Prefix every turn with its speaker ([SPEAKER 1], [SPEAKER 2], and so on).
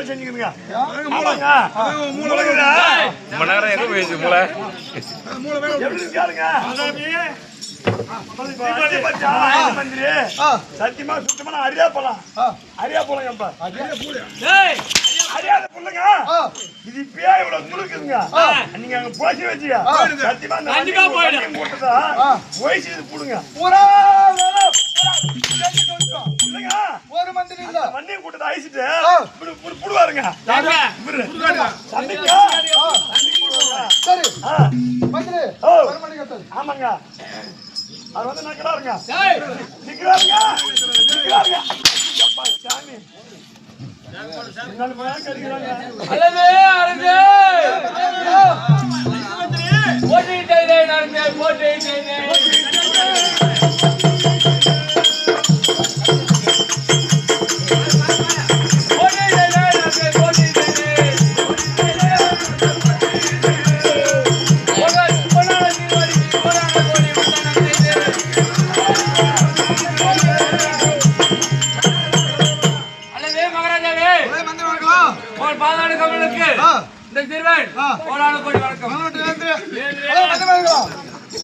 [SPEAKER 1] வேலை செஞ்சுக்கிறீங்க. ஆமாங்க. மூளைங்க.
[SPEAKER 2] மணநேரம் எங்க போயிடுச்சு மூளை?
[SPEAKER 1] எப்படி இருக்காருங்க? சத்தியமா சுத்தமான அரியா போலாம். அரியா போலங்கப்பா. அறியாத புள்ளைங்க இது இப்பயே இவ்வளவு துளுக்குதுங்க. நீங்க அங்க போசி வச்சியா சத்தியமா கண்டிப்பா போயிடும் போட்டுதா போயிச்சு இது புடுங்க பூரா இல்லங்க ஒரு மந்திரி இல்ல வண்டியை கூட்டத ஐசிட்டு புடுவாருங்க சந்திக்கா சரி மந்திரி ஒரு மணி கட்டல் ஆமாங்க அது வந்து நக்கறாருங்க நிக்கறாருங்க அப்பா சாமி
[SPEAKER 3] அல்லவே அரசே போட்டி செய்தேன் அரசே போட்டி செய்தேன் பாதாடு கமலுக்கு இந்த சிறுவன் கோடான கோடி வணக்கம்.